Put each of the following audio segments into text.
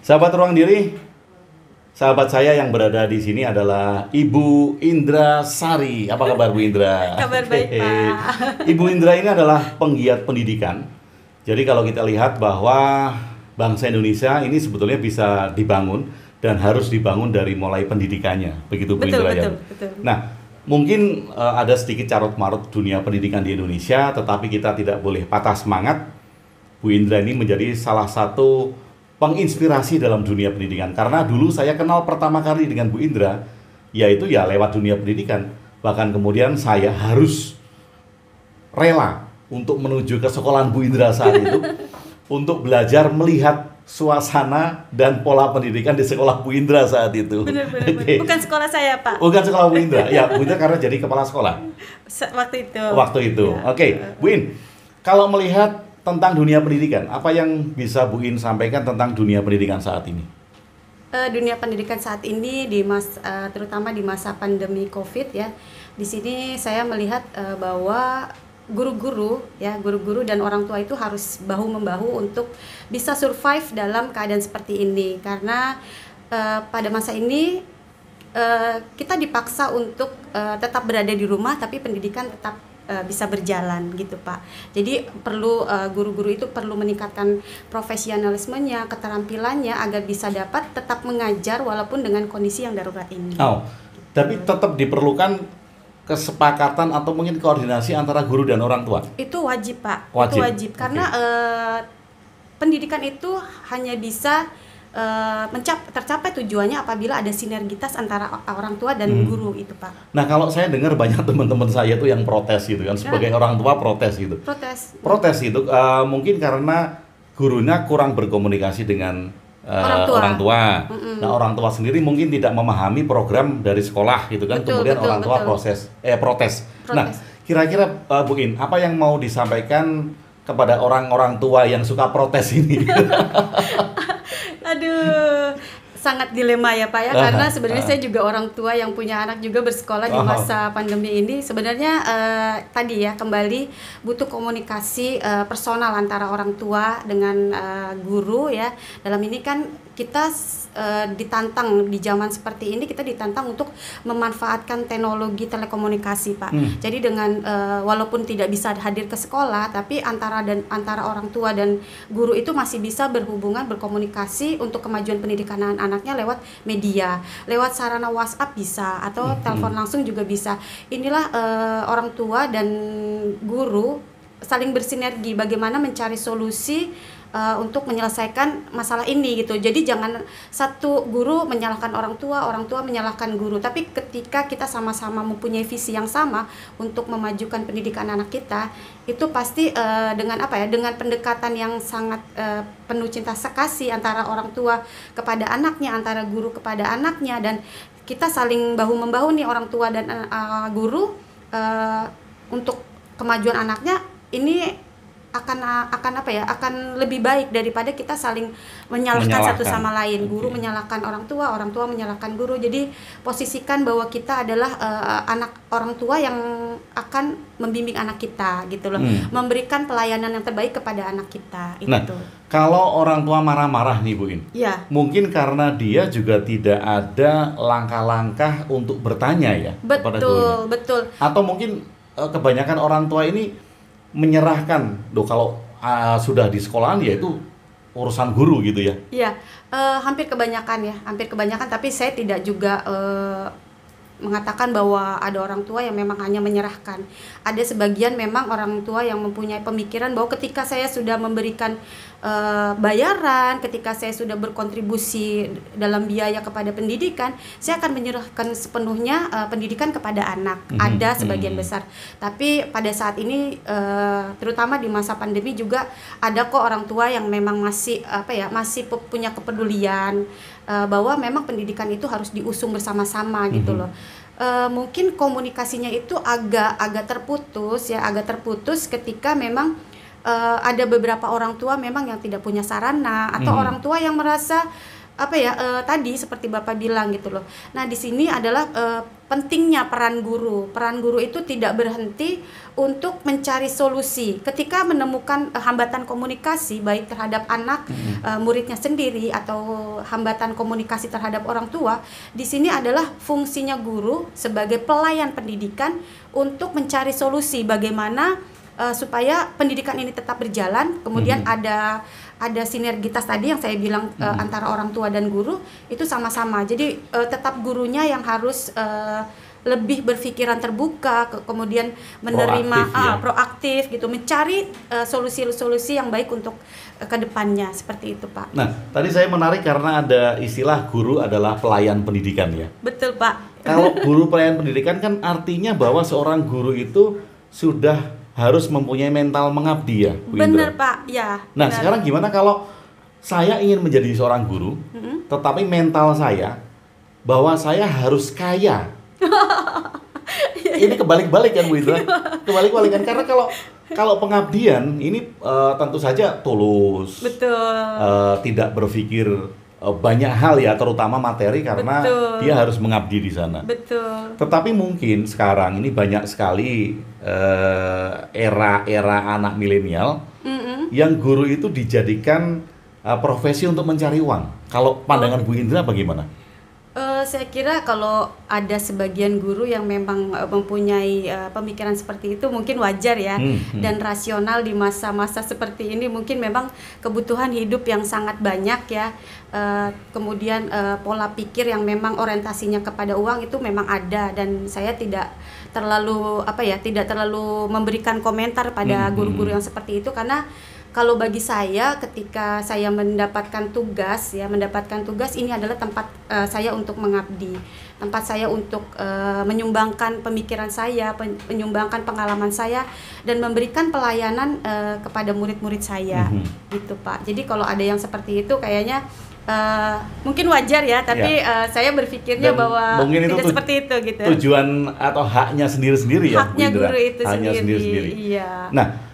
Sahabat Ruang Diri, sahabat saya yang berada di sini adalah Ibu Indra Sari. Apa kabar Bu Indra? Kabar baik, Pak. Ibu Indra ini adalah penggiat pendidikan. Jadi kalau kita lihat bahwa bangsa Indonesia ini sebetulnya bisa dibangun dan harus dibangun dari mulai pendidikannya. Begitu Bu Indra ya. Betul. Nah, mungkin ada sedikit carut-marut dunia pendidikan di Indonesia, tetapi kita tidak boleh patah semangat. Bu Indra ini menjadi salah satu penginspirasi dalam dunia pendidikan, karena dulu saya kenal pertama kali dengan Bu Indra yaitu ya lewat dunia pendidikan. Bahkan kemudian saya harus rela untuk menuju ke sekolahan Bu Indra saat itu untuk belajar melihat suasana dan pola pendidikan di sekolah Bu Indra saat itu. Benar. Bukan sekolah saya, Pak. Bukan sekolah Bu Indra. Ya, Bu Indra karena jadi kepala sekolah waktu itu. Ya. Oke, Bu In, kalau melihat tentang dunia pendidikan, apa yang bisa Bu In sampaikan tentang dunia pendidikan saat ini? Dunia pendidikan saat ini terutama di masa pandemi COVID ya. Di sini saya melihat bahwa guru-guru dan orang tua itu harus bahu-membahu untuk bisa survive dalam keadaan seperti ini, karena pada masa ini kita dipaksa untuk tetap berada di rumah, tapi pendidikan tetap bisa berjalan gitu Pak. Jadi perlu guru-guru itu perlu meningkatkan profesionalismenya, keterampilannya agar bisa dapat tetap mengajar walaupun dengan kondisi yang darurat ini. Tapi tetap diperlukan kesepakatan atau mungkin koordinasi antara guru dan orang tua. Itu wajib Pak. Wajib. Itu wajib karena pendidikan itu hanya bisa tercapai tujuannya apabila ada sinergitas antara orang tua dan guru itu Pak. Nah, kalau saya dengar banyak teman-teman saya tuh yang protes gitu kan, sebagai orang tua protes gitu. Protes itu mungkin karena gurunya kurang berkomunikasi dengan orang tua. Nah, orang tua sendiri mungkin tidak memahami program dari sekolah gitu kan. Kemudian orang tua protes. Nah, kira-kira Bu In, apa yang mau disampaikan kepada orang-orang tua yang suka protes ini? Aduh, sangat dilema ya Pak ya, karena sebenarnya saya juga orang tua yang punya anak juga bersekolah di masa pandemi ini. Sebenarnya tadi ya kembali butuh komunikasi personal antara orang tua dengan guru ya. Dalam ini kan kita ditantang di zaman seperti ini, kita ditantang untuk memanfaatkan teknologi telekomunikasi Pak. Jadi dengan walaupun tidak bisa hadir ke sekolah, tapi antara orang tua dan guru itu masih bisa berhubungan, berkomunikasi untuk kemajuan pendidikan anaknya lewat media, lewat sarana WhatsApp bisa, atau telepon langsung juga bisa. Inilah orang tua dan guru saling bersinergi bagaimana mencari solusi untuk menyelesaikan masalah ini gitu. Jadi jangan satu guru menyalahkan orang tua menyalahkan guru. Tapi ketika kita sama-sama mempunyai visi yang sama untuk memajukan pendidikan anak kita, itu pasti dengan dengan pendekatan yang sangat penuh cinta kasih antara orang tua kepada anaknya, antara guru kepada anaknya, dan kita saling bahu-membahu nih orang tua dan guru untuk kemajuan anaknya. Ini akan lebih baik daripada kita saling menyalahkan satu sama lain. Guru menyalahkan orang tua menyalahkan guru. Jadi posisikan bahwa kita adalah anak orang tua yang akan membimbing anak kita gitu loh. Memberikan pelayanan yang terbaik kepada anak kita itu. Nah, kalau orang tua marah-marah nih Bu In, ya, mungkin karena dia juga tidak ada langkah-langkah untuk bertanya ya kepada gurunya. Betul. Atau mungkin kebanyakan orang tua ini menyerahkan, kalau sudah di sekolahan ya itu urusan guru gitu ya. Iya, hampir kebanyakan, tapi saya tidak juga mengatakan bahwa ada orang tua yang memang hanya menyerahkan. Ada sebagian memang orang tua yang mempunyai pemikiran bahwa ketika saya sudah memberikan bayaran, ketika saya sudah berkontribusi dalam biaya kepada pendidikan, saya akan menyerahkan sepenuhnya pendidikan kepada anak. Ada sebagian besar. Tapi pada saat ini terutama di masa pandemi juga ada kok orang tua yang memang masih punya kepedulian bahwa memang pendidikan itu harus diusung bersama-sama gitu loh. Mungkin komunikasinya itu agak terputus ketika memang ada beberapa orang tua memang yang tidak punya sarana, atau orang tua yang merasa tadi seperti Bapak bilang gitu loh. Nah, di sini adalah pentingnya peran guru. Peran guru itu tidak berhenti untuk mencari solusi. Ketika menemukan hambatan komunikasi baik terhadap anak, muridnya sendiri atau hambatan komunikasi terhadap orang tua, di sini adalah fungsinya guru sebagai pelayan pendidikan untuk mencari solusi bagaimana supaya pendidikan ini tetap berjalan. Kemudian ada sinergitas tadi yang saya bilang antara orang tua dan guru itu sama-sama. Jadi tetap gurunya yang harus lebih berpikiran terbuka, kemudian menerima proaktif gitu, mencari solusi-solusi yang baik untuk kedepannya, seperti itu Pak. Nah, tadi saya menarik karena ada istilah guru adalah pelayan pendidikan ya. Betul Pak. Kalau guru pelayan pendidikan kan artinya bahwa seorang guru itu sudah harus mempunyai mental mengabdi ya, Bu Indra? Benar Pak, ya. Nah, benar. sekarang gimana kalau saya ingin menjadi seorang guru, tetapi mental saya bahwa saya harus kaya. Ini kebalik-balik kan Bu Indra? Kebalik-balik kan, karena kalau pengabdian ini tentu saja tulus. Betul. Tidak berpikir banyak hal ya, terutama materi karena dia harus mengabdi di sana. Betul. Tetapi mungkin sekarang ini banyak sekali era anak milenial yang guru itu dijadikan profesi untuk mencari uang. Kalau pandangan Bu Indra bagaimana? Saya kira kalau ada sebagian guru yang memang mempunyai pemikiran seperti itu mungkin wajar ya, dan rasional di masa-masa seperti ini. Mungkin memang kebutuhan hidup yang sangat banyak ya, kemudian pola pikir yang memang orientasinya kepada uang itu memang ada, dan saya tidak terlalu tidak terlalu memberikan komentar pada guru-guru yang seperti itu, karena kalau bagi saya ketika saya mendapatkan tugas ini adalah tempat saya untuk mengabdi, tempat saya untuk menyumbangkan pemikiran saya, menyumbangkan pengalaman saya, dan memberikan pelayanan kepada murid-murid saya, gitu Pak. Jadi kalau ada yang seperti itu kayaknya mungkin wajar ya, tapi saya berpikirnya bahwa tidak seperti itu gitu. Tujuan atau haknya sendiri-sendiri ya, haknya Bu Indra? Guru itu haknya sendiri. Iya. Nah,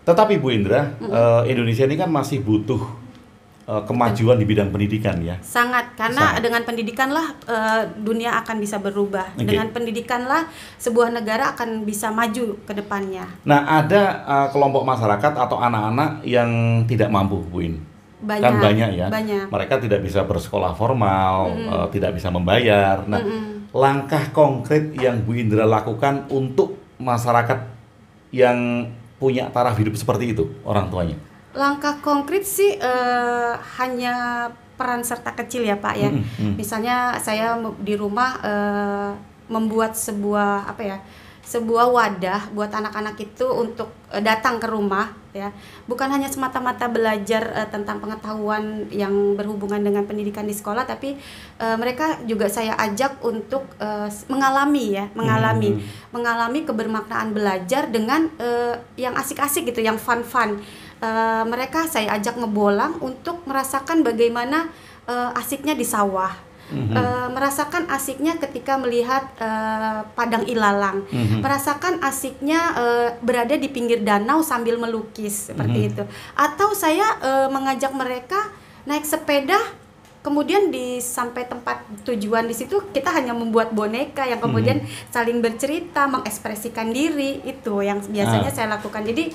tetapi Bu Indra, Indonesia ini kan masih butuh kemajuan di bidang pendidikan ya. Sangat, karena dengan pendidikanlah dunia akan bisa berubah. Dengan pendidikanlah sebuah negara akan bisa maju ke depannya. Nah, ada kelompok masyarakat atau anak-anak yang tidak mampu, Bu In. Kan banyak ya. Banyak. Mereka tidak bisa bersekolah formal, tidak bisa membayar. Nah, langkah konkret yang Bu Indra lakukan untuk masyarakat yang punya taraf hidup seperti itu, orang tuanya? Langkah konkret sih hanya peran serta kecil ya Pak ya. Misalnya saya di rumah membuat sebuah wadah buat anak-anak itu untuk datang ke rumah ya. Bukan hanya semata-mata belajar tentang pengetahuan yang berhubungan dengan pendidikan di sekolah, tapi mereka juga saya ajak untuk mengalami kebermaknaan belajar dengan yang asik-asik gitu, yang fun-fun. Mereka saya ajak ngebolang untuk merasakan bagaimana asiknya di sawah. Merasakan asiknya ketika melihat padang ilalang, merasakan asiknya berada di pinggir danau sambil melukis seperti itu. Atau saya mengajak mereka naik sepeda, kemudian sampai tempat tujuan di situ kita hanya membuat boneka yang kemudian saling bercerita, mengekspresikan diri, itu yang biasanya saya lakukan. Jadi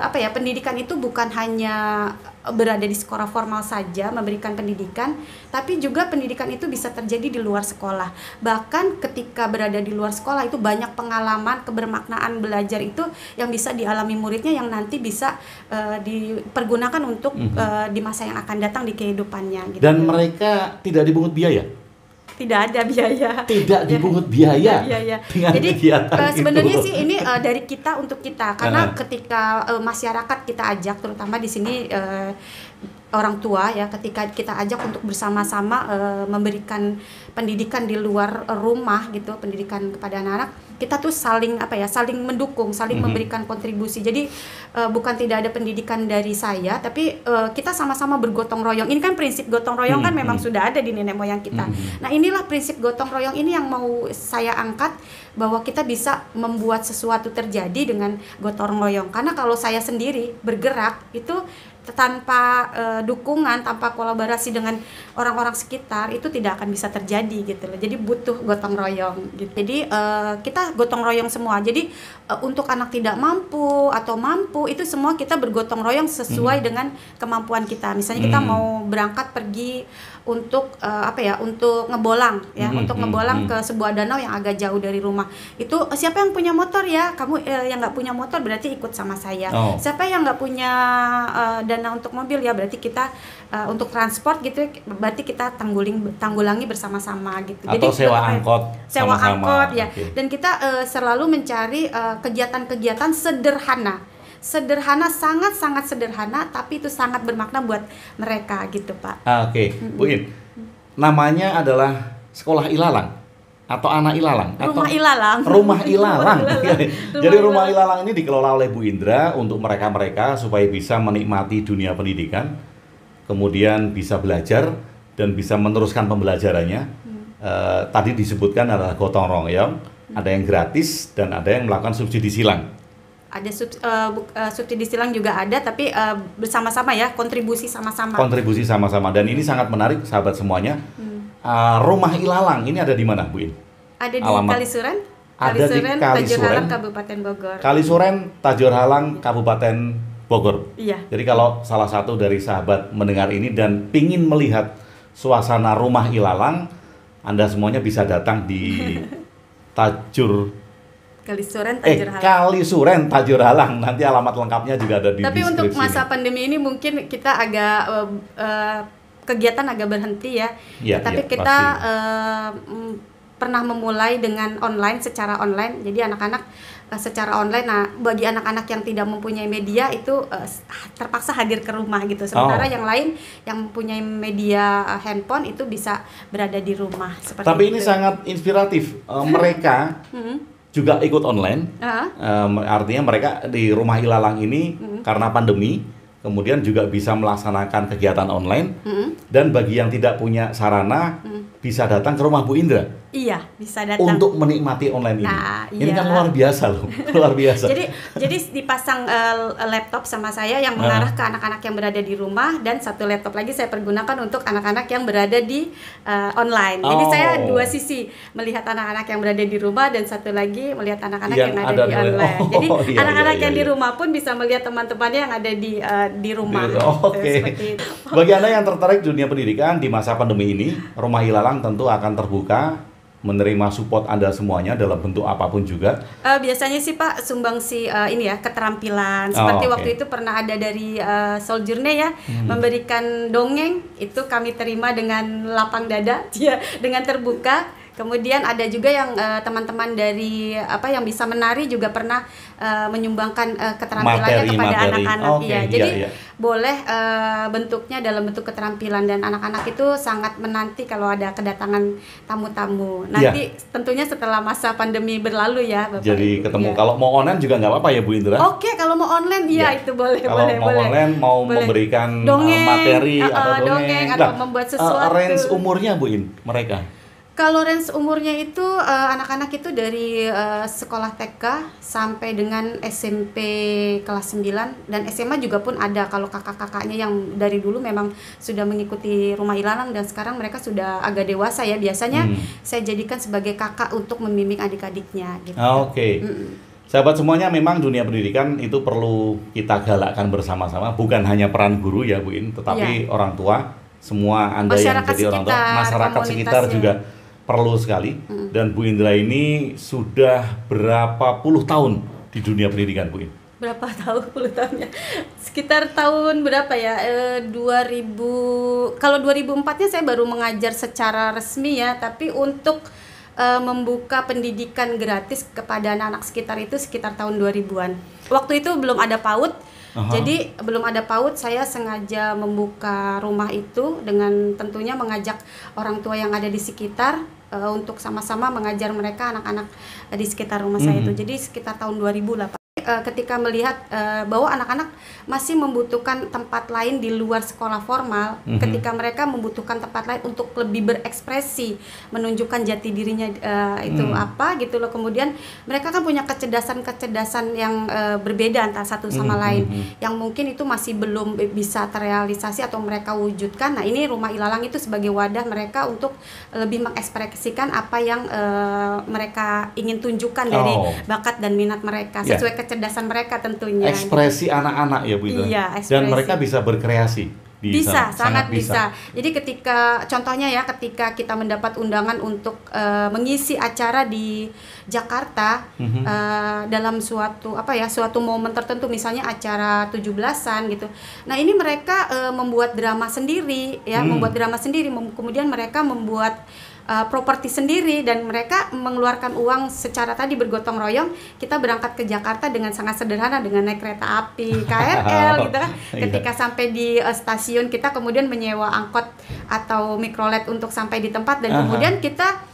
pendidikan itu bukan hanya berada di sekolah formal saja memberikan pendidikan, tapi juga pendidikan itu bisa terjadi di luar sekolah. Bahkan ketika berada di luar sekolah itu banyak pengalaman kebermaknaan belajar itu yang bisa dialami muridnya, yang nanti bisa dipergunakan untuk di masa yang akan datang di kehidupannya gitu. Dan mereka tidak dipungut biaya? Tidak ada biaya. Tidak dipungut biaya. Jadi sebenarnya sih ini dari kita untuk kita, karena ketika masyarakat kita ajak, terutama di sini orang tua ya, ketika kita ajak untuk bersama-sama memberikan pendidikan di luar rumah gitu, pendidikan kepada anak-anak, kita tuh saling mendukung, saling memberikan kontribusi. Jadi bukan tidak ada pendidikan dari saya, tapi kita sama-sama bergotong royong. Ini kan prinsip gotong royong kan memang sudah ada di nenek moyang kita. Nah, inilah prinsip gotong royong ini yang mau saya angkat, bahwa kita bisa membuat sesuatu terjadi dengan gotong royong. Karena kalau saya sendiri bergerak itu tanpa dukungan, tanpa kolaborasi dengan orang-orang sekitar itu tidak akan bisa terjadi gitu loh. Jadi butuh gotong royong gitu. Jadi kita gotong royong semua. Jadi untuk anak tidak mampu atau mampu itu semua kita bergotong royong sesuai dengan kemampuan kita. Misalnya kita mau berangkat pergi untuk untuk ngebolang ya, untuk ngebolang ke sebuah danau yang agak jauh dari rumah. Itu siapa yang punya motor ya? Kamu yang nggak punya motor berarti ikut sama saya. Siapa yang nggak punya dana untuk mobil ya berarti kita untuk transport gitu berarti kita tanggulangi bersama-sama gitu. Atau jadi sewa angkot angkot ya. Dan kita selalu mencari kegiatan-kegiatan sederhana, sangat-sangat sederhana, tapi itu sangat bermakna buat mereka gitu Pak. Bu In, namanya adalah Sekolah Ilalang atau Anak Ilalang? Rumah Ilalang. Rumah Ilalang. Jadi Rumah Ilalang ini dikelola oleh Bu Indra untuk mereka-mereka supaya bisa menikmati dunia pendidikan, kemudian bisa belajar dan bisa meneruskan pembelajarannya. Tadi disebutkan adalah gotong royong, ada yang gratis dan ada yang melakukan subsidi silang. Ada subsidi silang juga ada, tapi bersama-sama ya, kontribusi sama-sama. Kontribusi sama-sama, dan ini sangat menarik sahabat semuanya. Rumah Ilalang ini ada di mana, Bu In? Ada di Kalisuren. Kalisuren, Tajur Halang, Kabupaten Bogor. Kalisuren, Tajur Halang, Kabupaten Bogor. Iya. Jadi kalau salah satu dari sahabat mendengar ini dan pingin melihat suasana Rumah Ilalang, Anda semuanya bisa datang di Kalisuren, Tajur Halang. Kalisuren, Tajur Halang. Nanti alamat lengkapnya juga ada di Tapi deskripsi. Untuk masa pandemi ini mungkin kita agak kegiatan agak berhenti ya. Tapi kita pernah memulai dengan secara online. Jadi anak-anak secara online. Nah, bagi anak-anak yang tidak mempunyai media itu terpaksa hadir ke rumah gitu. Sementara yang lain yang mempunyai media handphone itu bisa berada di rumah. Tapi ini sangat inspiratif. Mereka juga ikut online. Artinya mereka di Rumah Ilalang ini karena pandemi kemudian juga bisa melaksanakan kegiatan online. Dan bagi yang tidak punya sarana bisa datang ke rumah Bu Indra. Iya, bisa datang untuk menikmati online ini. Ini iya. kan luar biasa loh, luar biasa. jadi dipasang laptop sama saya yang mengarah ke anak-anak yang berada di rumah, dan satu laptop lagi saya pergunakan untuk anak-anak yang berada di online. Jadi saya dua sisi, melihat anak-anak yang berada di rumah dan satu lagi melihat anak-anak yang ada di online. Jadi anak-anak yang di rumah pun bisa melihat teman-temannya yang ada di rumah. Bagi Anda yang tertarik dunia pendidikan di masa pandemi ini, Rumah Ilalang tentu akan terbuka menerima support Anda semuanya dalam bentuk apapun juga. Biasanya sih Pak sumbangsi keterampilan. Seperti waktu itu pernah ada dari Souljourney ya, memberikan dongeng, itu kami terima dengan lapang dada, dengan terbuka. Kemudian ada juga yang teman-teman dari yang bisa menari juga pernah menyumbangkan keterampilannya kepada anak-anak. Jadi boleh bentuknya dalam bentuk keterampilan, dan anak-anak itu sangat menanti kalau ada kedatangan tamu-tamu. Nanti tentunya setelah masa pandemi berlalu ya, Bapak. Jadi ketemu. Kalau mau online juga nggak apa-apa ya Bu Indra? Kalau mau online itu boleh. Kalau mau online mau memberikan materi atau dongeng atau membuat sesuatu. Range umurnya Bu In mereka? Kalau range umurnya itu anak-anak itu dari sekolah TK sampai dengan SMP kelas 9, dan SMA juga pun ada. Kalau kakak-kakaknya yang dari dulu memang sudah mengikuti Rumah Ilalang dan sekarang mereka sudah agak dewasa ya, biasanya saya jadikan sebagai kakak untuk membimbing adik-adiknya gitu. Sahabat semuanya, memang dunia pendidikan itu perlu kita galakkan bersama-sama, bukan hanya peran guru ya Bu In, tetapi orang tua, semua Anda yang jadi orang tua, masyarakat sekitar juga perlu sekali. Dan Bu Indra ini sudah berapa puluh tahun di dunia pendidikan, Bu In? Berapa puluh tahunnya? Sekitar tahun berapa ya? 2000. Kalau 2004-nya saya baru mengajar secara resmi ya, tapi untuk membuka pendidikan gratis kepada anak-anak sekitar itu sekitar tahun 2000-an. Waktu itu belum ada PAUD. Jadi belum ada PAUD, saya sengaja membuka rumah itu dengan tentunya mengajak orang tua yang ada di sekitar untuk sama-sama mengajar mereka anak-anak di sekitar rumah saya itu. Jadi sekitar tahun 2000 lah Pak. ketika melihat bahwa anak-anak masih membutuhkan tempat lain di luar sekolah formal, ketika mereka membutuhkan tempat lain untuk lebih berekspresi, menunjukkan jati dirinya itu apa gitu loh. Kemudian mereka kan punya kecerdasan yang berbeda antara satu sama lain, yang mungkin itu masih belum bisa terrealisasi atau mereka wujudkan. Nah, ini Rumah Ilalang itu sebagai wadah mereka untuk lebih mengekspresikan apa yang mereka ingin tunjukkan dari bakat dan minat mereka sesuai kecerdasan mereka tentunya. Ekspresi anak-anak ya Bu Indra. Iya, dan mereka bisa berkreasi. Bisa, sangat bisa. Jadi ketika contohnya ya, ketika kita mendapat undangan untuk mengisi acara di Jakarta dalam suatu suatu momen tertentu, misalnya acara 17-an gitu. Nah, ini mereka membuat drama sendiri ya, kemudian mereka membuat properti sendiri, dan mereka mengeluarkan uang secara tadi bergotong royong. Kita berangkat ke Jakarta dengan sangat sederhana, dengan naik kereta api KRL gitu kan. Ketika sampai di stasiun, kita kemudian menyewa angkot atau mikrolet untuk sampai di tempat, dan kemudian kita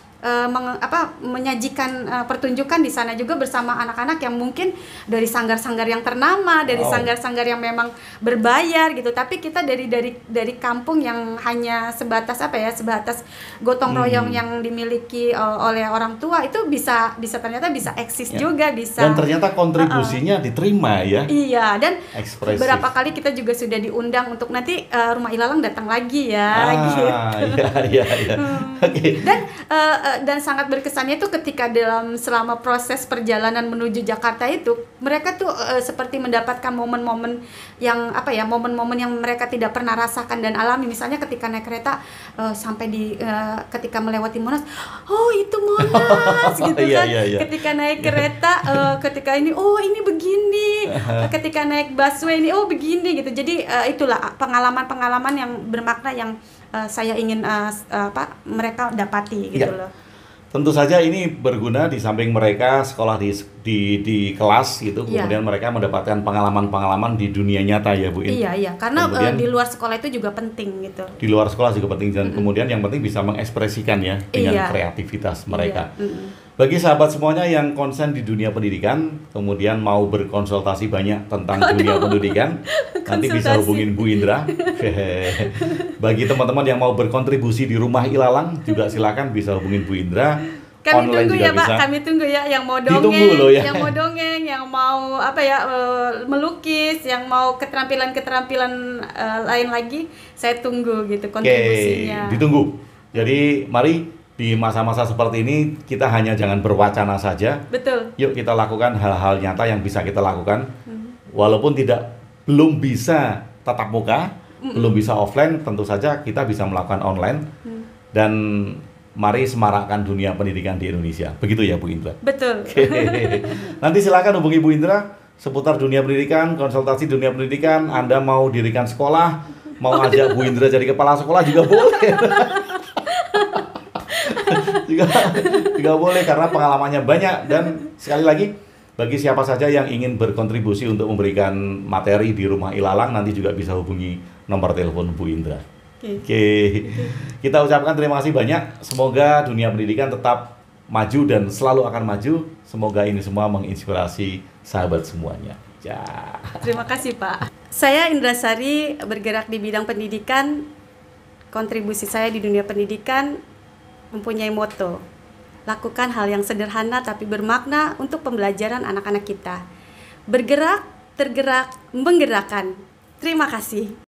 menyajikan pertunjukan di sana juga bersama anak-anak yang mungkin dari sanggar-sanggar yang ternama, dari sanggar-sanggar yang memang berbayar gitu. Tapi kita dari kampung yang hanya sebatas sebatas gotong royong yang dimiliki oleh orang tua, itu bisa ternyata bisa eksis juga, bisa. Dan ternyata kontribusinya diterima ya. Iya, dan ekspresif. Beberapa kali kita juga sudah diundang untuk nanti Rumah Ilalang datang lagi ya gitu. Iya. Oke. Dan sangat berkesannya itu ketika selama proses perjalanan menuju Jakarta itu, mereka tuh seperti mendapatkan momen-momen yang momen-momen yang mereka tidak pernah rasakan dan alami. Misalnya ketika naik kereta sampai ketika melewati Monas, oh itu Monas gitu kan. Iya. Ketika naik kereta ketika ini ini begini. Ketika naik busway ini begini gitu. Jadi itulah pengalaman-pengalaman yang bermakna yang saya ingin mereka dapati gitu loh. Tentu saja ini berguna di samping mereka sekolah di kelas gitu, kemudian mereka mendapatkan pengalaman-pengalaman di dunia nyata ya Bu In. Iya, karena kemudian, di luar sekolah itu juga penting gitu. Di luar sekolah juga penting, dan kemudian yang penting bisa mengekspresikan ya dengan kreativitas mereka. Bagi sahabat semuanya yang konsen di dunia pendidikan, kemudian mau berkonsultasi banyak tentang dunia pendidikan, nanti bisa hubungin Bu Indra. Bagi teman-teman yang mau berkontribusi di Rumah Ilalang, juga silakan bisa hubungin Bu Indra. Kami tunggu ya Pak, kami tunggu ya, yang mau dongeng, yang mau dongeng, yang mau melukis, yang mau keterampilan lain lagi, saya tunggu gitu kontribusinya. Ditunggu. Jadi mari di masa-masa seperti ini kita jangan berwacana saja. Betul. Yuk kita lakukan hal-hal nyata yang bisa kita lakukan. Walaupun belum bisa tatap muka, belum bisa offline, tentu saja kita bisa melakukan online. Dan mari semarakkan dunia pendidikan di Indonesia. Begitu ya Bu Indra? Betul. Nanti silakan hubungi Bu Indra seputar dunia pendidikan, konsultasi dunia pendidikan. Anda mau dirikan sekolah, mau ajak Bu Indra jadi kepala sekolah juga boleh. juga boleh, karena pengalamannya banyak. Dan sekali lagi, bagi siapa saja yang ingin berkontribusi untuk memberikan materi di Rumah Ilalang, nanti juga bisa hubungi nomor telepon Bu Indra. Oke. Kita ucapkan terima kasih banyak. Semoga dunia pendidikan tetap maju dan selalu akan maju. Semoga ini semua menginspirasi sahabat semuanya. Terima kasih Pak. Saya Indra Sari, bergerak di bidang pendidikan. Kontribusi saya di dunia pendidikan mempunyai moto, lakukan hal yang sederhana tapi bermakna untuk pembelajaran anak-anak kita. Bergerak, tergerak, menggerakkan. Terima kasih.